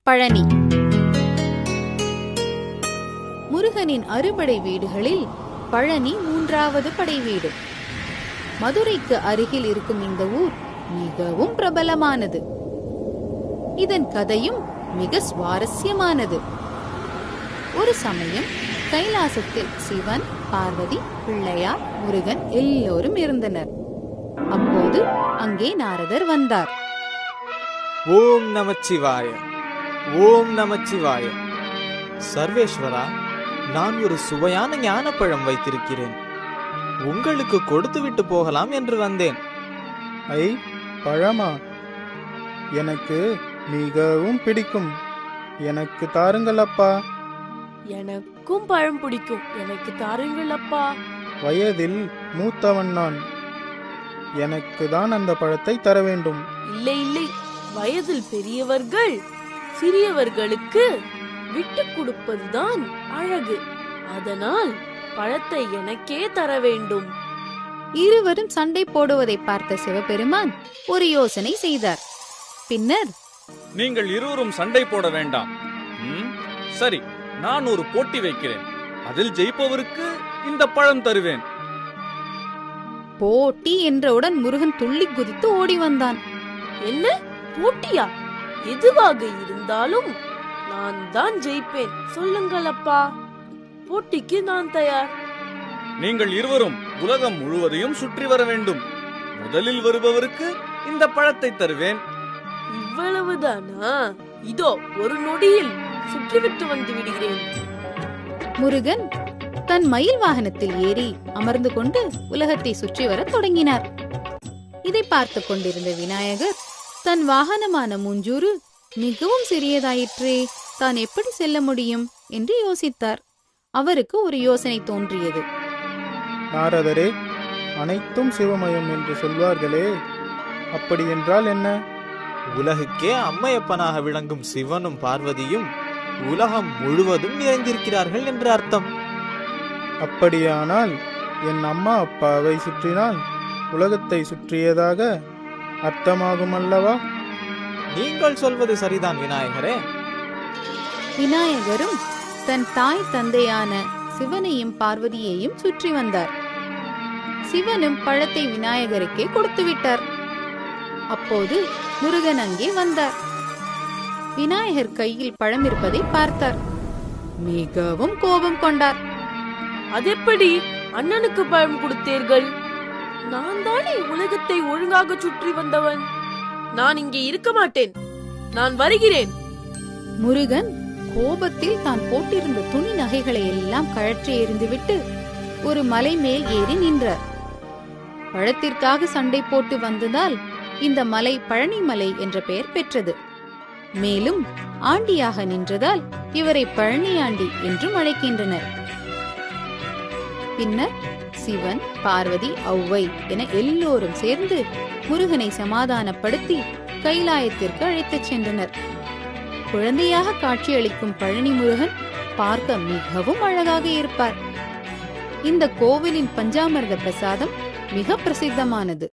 பழனி. முருகனின் அறுபடை வீடுகளில் பழனி 3வது படை வீடு. மதுரைக்கு அருகில் இருக்கும் இந்த ஊர் மிகவும் பிரபலமானது. இதன் கதையும் மிக சுவாரஸ்யமானது. ஒரு சமயம் கைலாசத்தில் சிவன், பார்வதி, பிள்ளையார், முருகன் எல்லோரும் இருந்தனர். அப்போது அங்கே நாரதர் வந்தார். ஓம் நமச்சிவாய, ஓம் நமச்சிவாய. சர்வேஸ்வரா, நான் ஒரு சுவையான ஞானப்பழம் வைத்திருக்கிறேன். உங்களுக்கு கொடுத்து விட்டு போகலாம் என்று வந்தேன். ஐ, பழமா? எனக்கு மிகவும் பிடிக்கும். எனக்கு தாருங்கள் அப்பா. எனக்கும் பழம் பிடிக்கும். எனக்கு தாருங்கள் அப்பா. வயதில் மூத்தவன் நான். எனக்கு தான் அந்த பழத்தை தர வேண்டும். இல்லை இல்லை, வயதில் பெரியவர்கள் சிறியவர்களுக்கு விட்டு கொடுப்பதுதான் அழகு. அதனால் பழத்தை எனக்கே தர வேண்டும். இருவரும் சண்டை போடுவதை பார்த்த சிவபெருமான் ஒரு யோசனை செய்தார். பின்னர், நீங்கள் இருவரும் சண்டை போட வேண்டாம். சரி, நான் ஒரு போட்டி வைக்கிறேன். அதில் ஜெயிப்பவருக்கு இந்த பழம் தருவேன். போட்டி என்றவுடன் முருகன் துள்ளி குதித்து ஓடி வந்தான். என்ன போட்டியா? எதுவாக இருந்தாலும் நான் தான் ஜெயிப்பேன். சொல்லுங்கள் அப்பா, போட்டிக்கு நான் தயார். நீங்கள் இருவரும் உலகம் முழுவதையும் சுற்றி வர வேண்டும். முதலில் வருபவருக்கு இந்த பழத்தை தருவேன். இவ்வளவுதானா? இதோ ஒரு நொடியில் சுற்றிவிட்டு வந்து விடுகிறேன். முருகன் தன் மயில் வாகனத்தில் ஏறி அமர்ந்து கொண்டு உலகத்தை சுற்றி வர தொடங்கினார். இதை பார்த்து கொண்டிருந்த விநாயகர் தன் வாகனமான மூஞ்சூறு மிகவும் சிறியதாயிற்றே, தான் எப்படி செல்ல முடியும் என்று யோசித்தார். அவருக்கு ஒரு யோசனை தோன்றியது. நாரதரே, அனைத்தும் சிவமயம் என்று சொல்வார்களே, அப்படி என்றால் என்ன? உலகுக்கே அம்மையப்பனாக விளங்கும் சிவனும் பார்வதியும் உலகம் முழுவதும் நிறைந்திருக்கிறார்கள் என்று அர்த்தம். அப்படியானால் என் அம்மா அப்பாவை சுற்றினால் உலகத்தை சுற்றியதாக அர்த்தமாகும் அல்லவா? நீங்கள் சொல்வது சரிதான் விநாயகரே. விநாயகரும் தன் தாய் தந்தையான சிவனையும் பார்வதியையும் சுற்றி வந்தார். சிவனும் பழத்தை விநாயகருக்கே கொடுத்து விட்டார். அப்போது முருகன் அங்கே வந்தார். விநாயகர் கையில் பழம் இருப்பதை பார்த்தார். மிகவும் கோபம் கொண்டார். அதெப்படி அண்ணனுக்கு பழம் கொடுத்தீர்கள்? நான் தானே உலகத்தை ஒழுங்காக சுற்றி வந்தவன். நான் இங்கே இருக்க மாட்டேன். நான் வருகிறேன். முருகன் கோபத்தில் தான் போட்டிருந்த துணி நகைகளை எல்லாம் கழற்றி எறிந்துவிட்டு ஒரு மலை மேல் ஏறி நின்றார். பழத்திற்காக சண்டை போட்டு வந்ததால் இந்த மலை பழனி மலை என்ற பெயர் பெற்றது. மேலும் ஆண்டியாக நின்றதால் இவரை பழனி ஆண்டி என்றும் அழைக்கின்றனர். பின்னர் சிவன், பார்வதி, ஔவை என எல்லோரும் சேர்ந்து முருகனை சமாதானப்படுத்தி கைலாயத்திற்கு அழைத்துச் சென்றனர். குழந்தையாக காட்சியளிக்கும் பழனி முருகன் பார்க்க மிகவும் அழகாக இருப்பார். இந்த கோவிலின் பஞ்சாமிர்த பிரசாதம் மிக பிரசித்தமானது.